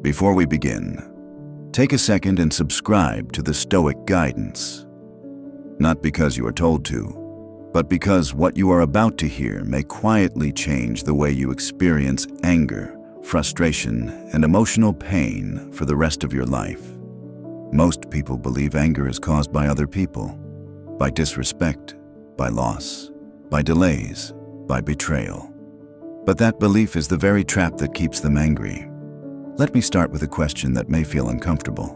Before we begin, take a second and subscribe to the Stoic Guidance. Not because you are told to, but because what you are about to hear may quietly change the way you experience anger, frustration, and emotional pain for the rest of your life. Most people believe anger is caused by other people, by disrespect, by loss, by delays, by betrayal. But that belief is the very trap that keeps them angry. Let me start with a question that may feel uncomfortable.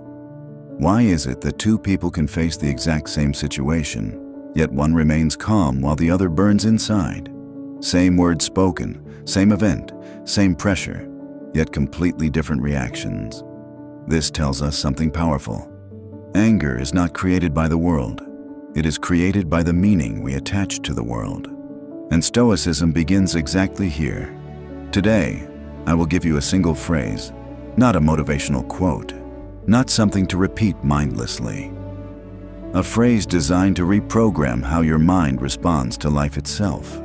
Why is it that two people can face the exact same situation, yet one remains calm while the other burns inside? Same words spoken, same event, same pressure, yet completely different reactions. This tells us something powerful. Anger is not created by the world. It is created by the meaning we attach to the world. And Stoicism begins exactly here. Today, I will give you a single phrase, not a motivational quote, not something to repeat mindlessly. A phrase designed to reprogram how your mind responds to life itself.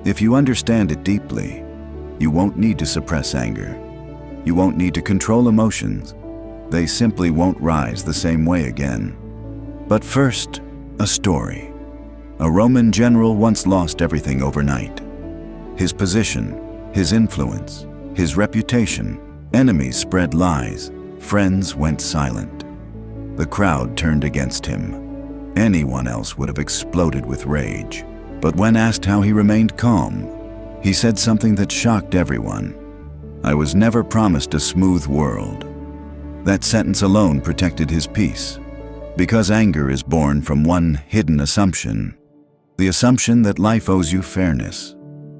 If you understand it deeply, you won't need to suppress anger. You won't need to control emotions. They simply won't rise the same way again. But first, a story. A Roman general once lost everything overnight. His position, his influence, his reputation. Enemies spread lies. Friends went silent. The crowd turned against him. Anyone else would have exploded with rage. But when asked how he remained calm, he said something that shocked everyone. "I was never promised a smooth world." That sentence alone protected his peace. Because anger is born from one hidden assumption, the assumption that life owes you fairness.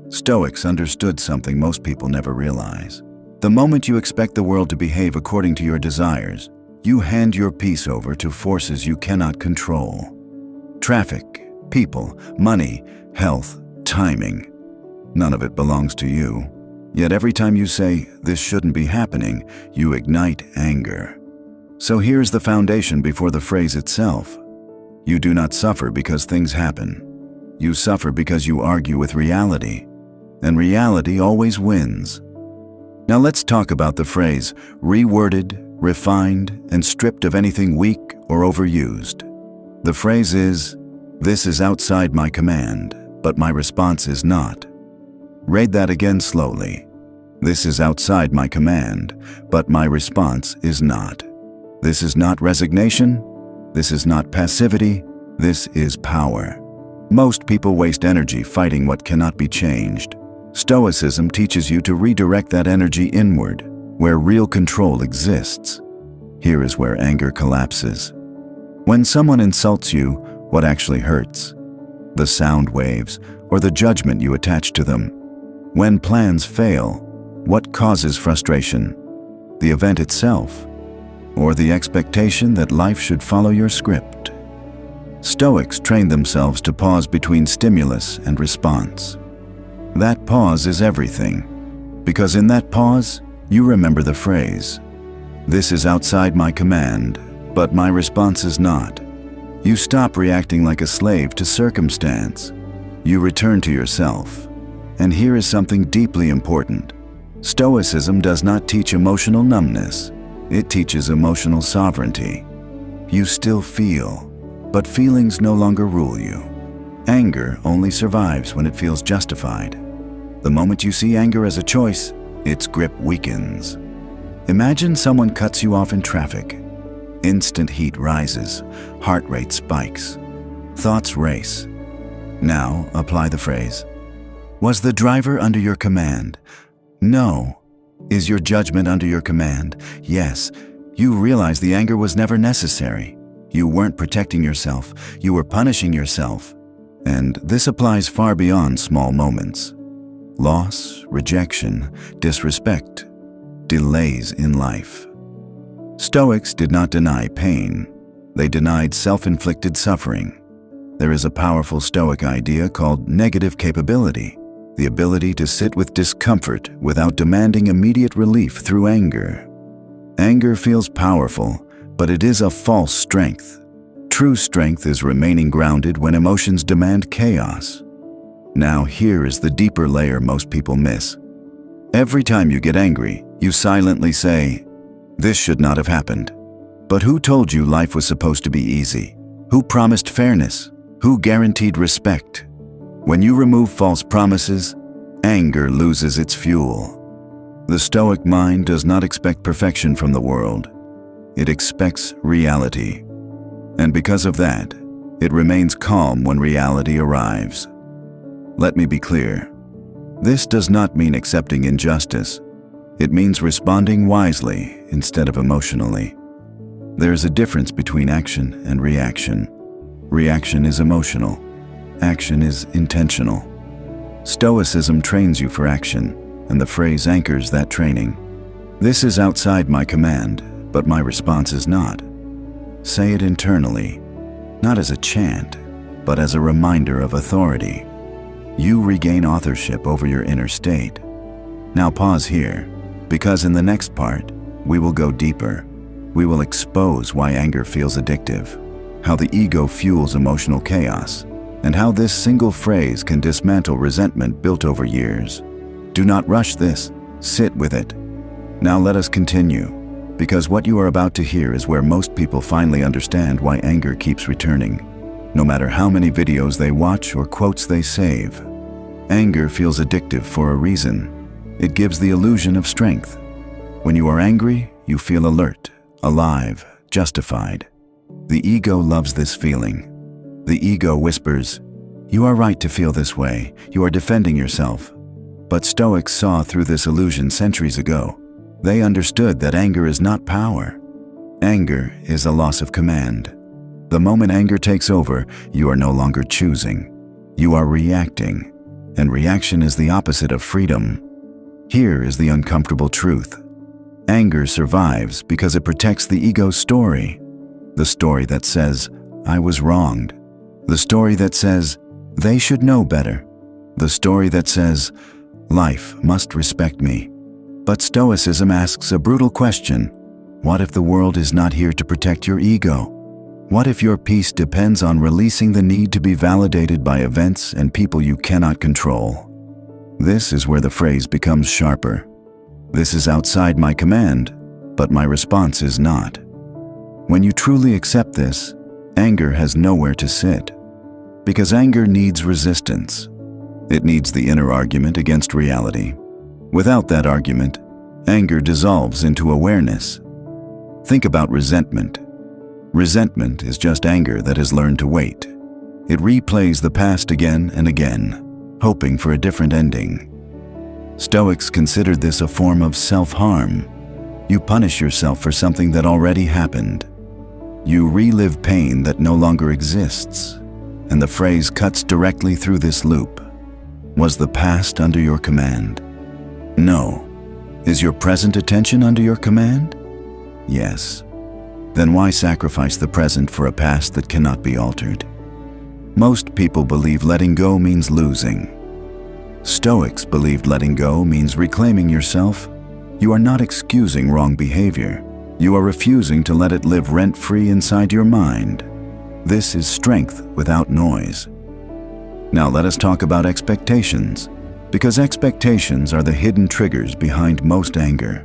Stoics understood something most people never realize. The moment you expect the world to behave according to your desires, you hand your peace over to forces you cannot control. Traffic, people, money, health, timing. None of it belongs to you. Yet every time you say, "This shouldn't be happening," you ignite anger. So here's the foundation before the phrase itself. You do not suffer because things happen. You suffer because you argue with reality. And reality always wins. Now let's talk about the phrase, reworded, refined, and stripped of anything weak or overused. The phrase is, "This is outside my command, but my response is not." Read that again slowly. This is outside my command, but my response is not. This is not resignation. This is not passivity. This is power. Most people waste energy fighting what cannot be changed. Stoicism teaches you to redirect that energy inward, where real control exists. Here is where anger collapses. When someone insults you, what actually hurts? The sound waves or the judgment you attach to them. When plans fail, what causes frustration? The event itself, or the expectation that life should follow your script? Stoics train themselves to pause between stimulus and response. That pause is everything, because in that pause, you remember the phrase, "This is outside my command, but my response is not." You stop reacting like a slave to circumstance. You return to yourself. And here is something deeply important. Stoicism does not teach emotional numbness. It teaches emotional sovereignty. You still feel, but feelings no longer rule you. Anger only survives when it feels justified. The moment you see anger as a choice, its grip weakens. Imagine someone cuts you off in traffic. Instant heat rises, heart rate spikes, thoughts race. Now apply the phrase, "Was the driver under your command?" No. Is your judgment under your command? Yes. You realize the anger was never necessary. You weren't protecting yourself. You were punishing yourself. And this applies far beyond small moments. Loss, rejection, disrespect, delays in life. Stoics did not deny pain. They denied self-inflicted suffering. There is a powerful Stoic idea called negative capability, the ability to sit with discomfort without demanding immediate relief through anger. Anger feels powerful, but it is a false strength. True strength is remaining grounded when emotions demand chaos. Now here is the deeper layer most people miss. Every time you get angry, you silently say, This should not have happened. But who told you life was supposed to be easy? Who promised fairness? Who guaranteed respect? When you remove false promises, anger loses its fuel. The Stoic mind does not expect perfection from the world. It expects reality. And because of that, it remains calm when reality arrives. Let me be clear. This does not mean accepting injustice. It means responding wisely instead of emotionally. There is a difference between action and reaction. Reaction is emotional. Action is intentional. Stoicism trains you for action, and the phrase anchors that training. This is outside my command, but my response is not. Say it internally, not as a chant, but as a reminder of authority. You regain authorship over your inner state. Now pause here, because in the next part, we will go deeper. We will expose why anger feels addictive, how the ego fuels emotional chaos, and how this single phrase can dismantle resentment built over years. Do not rush this, sit with it. Now let us continue, because what you are about to hear is where most people finally understand why anger keeps returning, no matter how many videos they watch or quotes they save. Anger feels addictive for a reason. It gives the illusion of strength. When you are angry, you feel alert, alive, justified. The ego loves this feeling. The ego whispers, "You are right to feel this way. You are defending yourself." But Stoics saw through this illusion centuries ago. They understood that anger is not power. Anger is a loss of command. The moment anger takes over, you are no longer choosing. You are reacting, and reaction is the opposite of freedom. Here is the uncomfortable truth. Anger survives because it protects the ego's story. The story that says, "I was wronged." The story that says, "They should know better." The story that says, "Life must respect me." But Stoicism asks a brutal question. What if the world is not here to protect your ego? What if your peace depends on releasing the need to be validated by events and people you cannot control? This is where the phrase becomes sharper. This is outside my command, but my response is not. When you truly accept this, anger has nowhere to sit. Because anger needs resistance. It needs the inner argument against reality. Without that argument, anger dissolves into awareness. Think about resentment. Resentment is just anger that has learned to wait. It replays the past again and again, hoping for a different ending. Stoics considered this a form of self-harm. You punish yourself for something that already happened. You relive pain that no longer exists. And the phrase cuts directly through this loop. Was the past under your command? No. Is your present attention under your command? Yes. Then why sacrifice the present for a past that cannot be altered? Most people believe letting go means losing. Stoics believed letting go means reclaiming yourself. You are not excusing wrong behavior. You are refusing to let it live rent-free inside your mind. This is strength without noise. Now let us talk about expectations, because expectations are the hidden triggers behind most anger.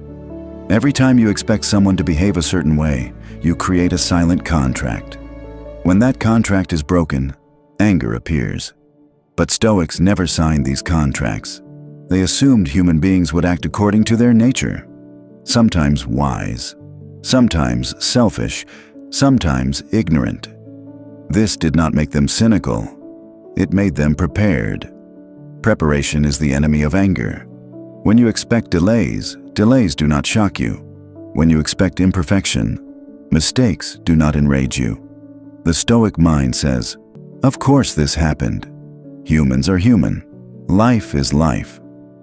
Every time you expect someone to behave a certain way, you create a silent contract. When that contract is broken, anger appears. But Stoics never signed these contracts. They assumed human beings would act according to their nature. Sometimes wise, sometimes selfish, sometimes ignorant. This did not make them cynical. It made them prepared. Preparation is the enemy of anger. When you expect delays, delays do not shock you. When you expect imperfection, mistakes do not enrage you. The Stoic mind says, "Of course this happened. Humans are human. Life is life."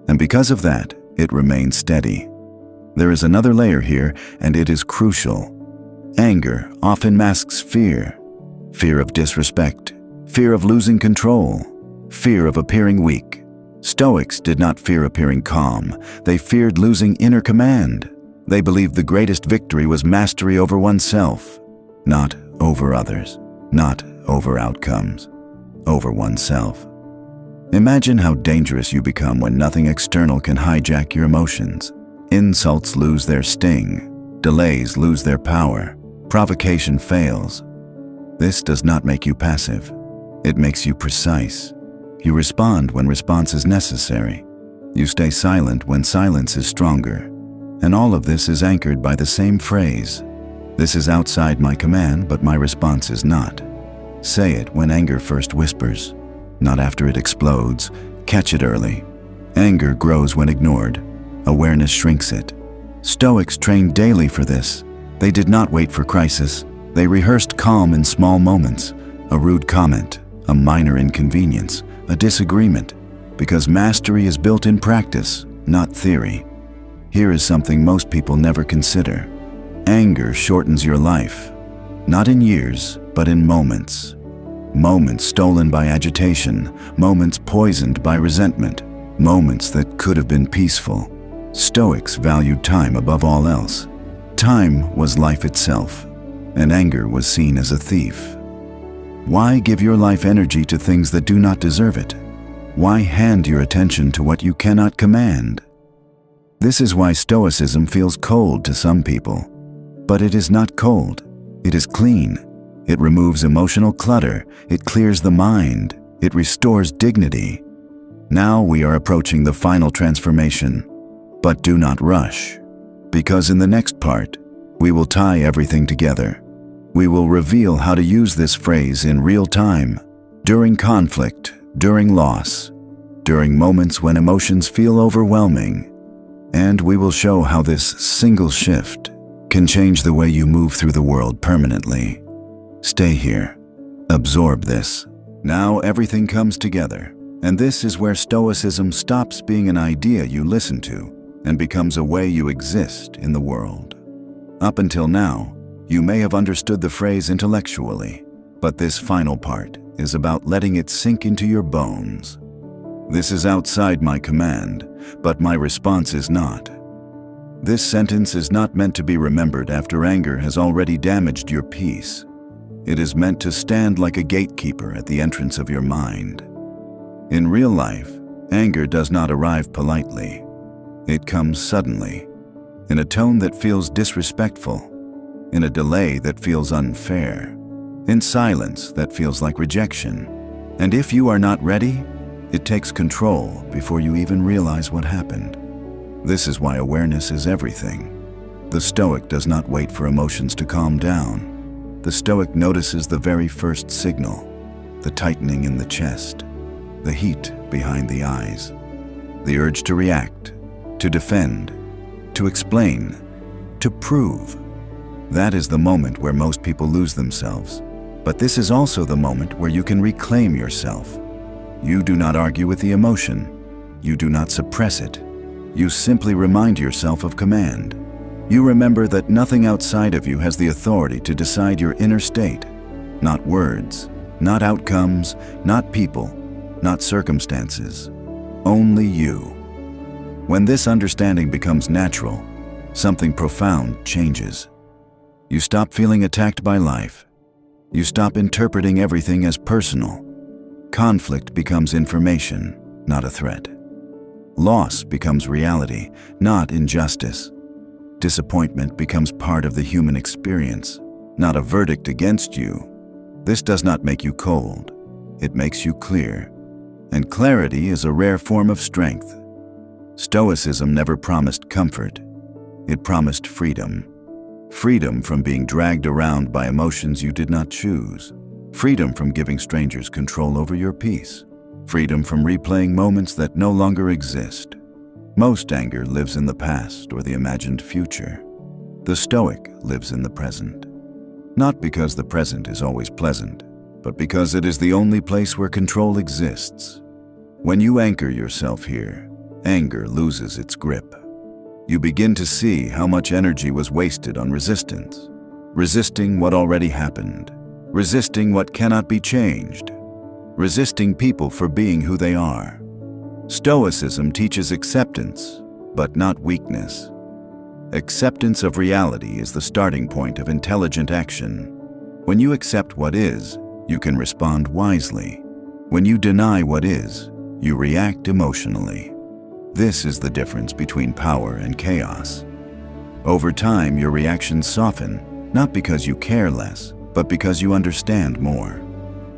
And because of that, it remains steady. There is another layer here, and it is crucial. Anger often masks fear. Fear of disrespect, fear of losing control, fear of appearing weak. Stoics did not fear appearing calm. They feared losing inner command. They believed the greatest victory was mastery over oneself, not over others, not over outcomes, over oneself. Imagine how dangerous you become when nothing external can hijack your emotions. Insults lose their sting. Delays lose their power. Provocation fails. This does not make you passive. It makes you precise. You respond when response is necessary. You stay silent when silence is stronger. And all of this is anchored by the same phrase. This is outside my command, but my response is not. Say it when anger first whispers, not after it explodes. Catch it early. Anger grows when ignored. Awareness shrinks it. Stoics trained daily for this. They did not wait for crisis. They rehearsed calm in small moments, a rude comment, a minor inconvenience, a disagreement, because mastery is built in practice, not theory. Here is something most people never consider. Anger shortens your life, not in years, but in moments. Moments stolen by agitation, moments poisoned by resentment, moments that could have been peaceful. Stoics valued time above all else. Time was life itself, and anger was seen as a thief. Why give your life energy to things that do not deserve it? Why hand your attention to what you cannot command? This is why Stoicism feels cold to some people. But it is not cold. It is clean. It removes emotional clutter. It clears the mind. It restores dignity. Now we are approaching the final transformation. But do not rush, because in the next part, we will tie everything together. We will reveal how to use this phrase in real time, during conflict, during loss, during moments when emotions feel overwhelming. And we will show how this single shift can change the way you move through the world permanently. Stay here. Absorb this. Now everything comes together, and this is where Stoicism stops being an idea you listen to and becomes a way you exist in the world. Up until now, you may have understood the phrase intellectually, but this final part is about letting it sink into your bones. This is outside my command, but my response is not. This sentence is not meant to be remembered after anger has already damaged your peace. It is meant to stand like a gatekeeper at the entrance of your mind. In real life, anger does not arrive politely. It comes suddenly, in a tone that feels disrespectful, in a delay that feels unfair, in silence that feels like rejection. And if you are not ready, it takes control before you even realize what happened. This is why awareness is everything. The Stoic does not wait for emotions to calm down. The Stoic notices the very first signal, the tightening in the chest, the heat behind the eyes, the urge to react, to defend, to explain, to prove. That is the moment where most people lose themselves. But this is also the moment where you can reclaim yourself. You do not argue with the emotion. You do not suppress it. You simply remind yourself of command. You remember that nothing outside of you has the authority to decide your inner state. Not words, not outcomes, not people, not circumstances. Only you. When this understanding becomes natural, something profound changes. You stop feeling attacked by life. You stop interpreting everything as personal. Conflict becomes information, not a threat. Loss becomes reality, not injustice. Disappointment becomes part of the human experience, not a verdict against you. This does not make you cold. It makes you clear. And clarity is a rare form of strength. Stoicism never promised comfort. It promised freedom. Freedom from being dragged around by emotions you did not choose. Freedom from giving strangers control over your peace. Freedom from replaying moments that no longer exist. Most anger lives in the past or the imagined future. The Stoic lives in the present. Not because the present is always pleasant, but because it is the only place where control exists. When you anchor yourself here, anger loses its grip. You begin to see how much energy was wasted on resistance. Resisting what already happened. Resisting what cannot be changed. Resisting people for being who they are. Stoicism teaches acceptance, but not weakness. Acceptance of reality is the starting point of intelligent action. When you accept what is, you can respond wisely. When you deny what is, you react emotionally. This is the difference between power and chaos. Over time, your reactions soften, not because you care less, but because you understand more.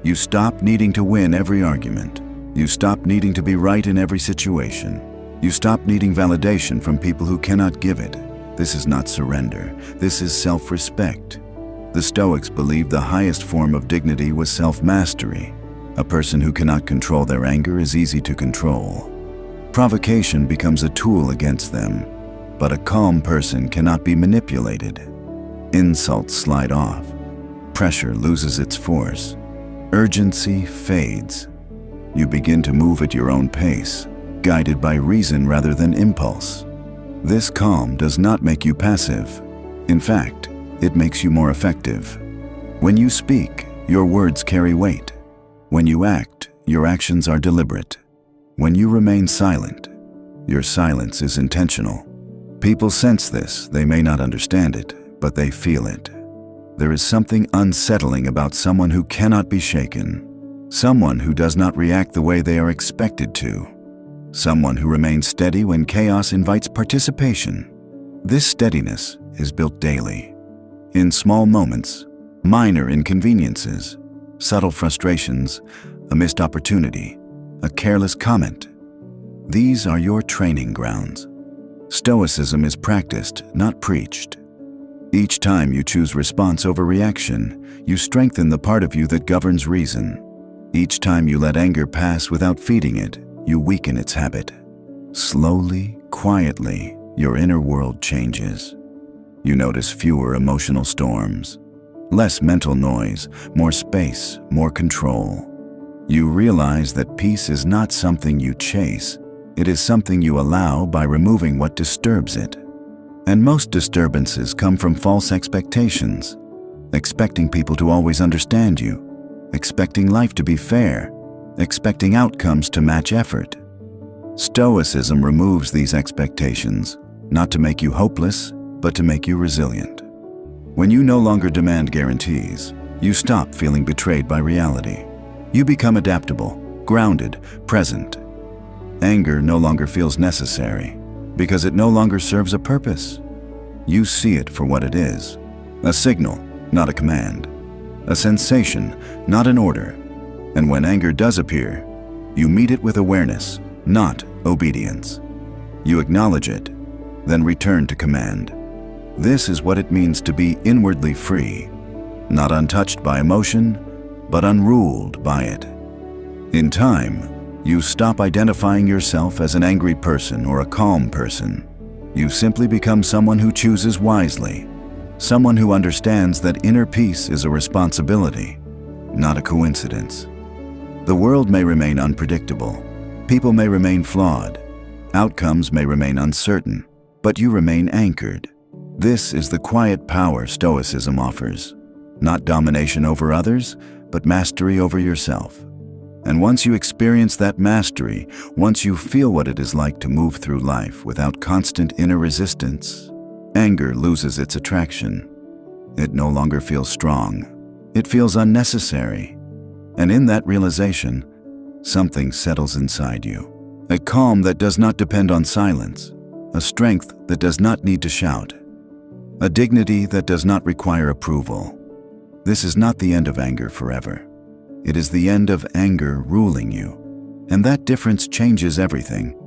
You stop needing to win every argument. You stop needing to be right in every situation. You stop needing validation from people who cannot give it. This is not surrender. This is self-respect. The Stoics believed the highest form of dignity was self-mastery. A person who cannot control their anger is easy to control. Provocation becomes a tool against them, but a calm person cannot be manipulated. Insults slide off. Pressure loses its force. Urgency fades. You begin to move at your own pace, guided by reason rather than impulse. This calm does not make you passive. In fact, it makes you more effective. When you speak, your words carry weight. When you act, your actions are deliberate. When you remain silent, your silence is intentional. People sense this. They may not understand it, but they feel it. There is something unsettling about someone who cannot be shaken. Someone who does not react the way they are expected to. Someone who remains steady when chaos invites participation. This steadiness is built daily. In small moments, minor inconveniences, subtle frustrations, a missed opportunity, a careless comment. These are your training grounds. Stoicism is practiced, not preached. Each time you choose response over reaction, you strengthen the part of you that governs reason. Each time you let anger pass without feeding it, you weaken its habit. Slowly, quietly, your inner world changes. You notice fewer emotional storms, less mental noise, more space, more control. You realize that peace is not something you chase. It is something you allow by removing what disturbs it. And most disturbances come from false expectations. Expecting people to always understand you. Expecting life to be fair. Expecting outcomes to match effort. Stoicism removes these expectations, not to make you hopeless, but to make you resilient. When you no longer demand guarantees, you stop feeling betrayed by reality. You become adaptable, grounded, present. Anger no longer feels necessary, because it no longer serves a purpose. You see it for what it is, a signal, not a command, a sensation, not an order. And when anger does appear, you meet it with awareness, not obedience. You acknowledge it, then return to command. This is what it means to be inwardly free, not untouched by emotion, but unruled by it. In time, you stop identifying yourself as an angry person or a calm person. You simply become someone who chooses wisely, someone who understands that inner peace is a responsibility, not a coincidence. The world may remain unpredictable, people may remain flawed, outcomes may remain uncertain, but you remain anchored. This is the quiet power Stoicism offers, not domination over others, but mastery over yourself. And once you experience that mastery, once you feel what it is like to move through life without constant inner resistance, anger loses its attraction. It no longer feels strong. It feels unnecessary. And in that realization, something settles inside you. A calm that does not depend on silence. A strength that does not need to shout. A dignity that does not require approval. This is not the end of anger forever. It is the end of anger ruling you. And that difference changes everything.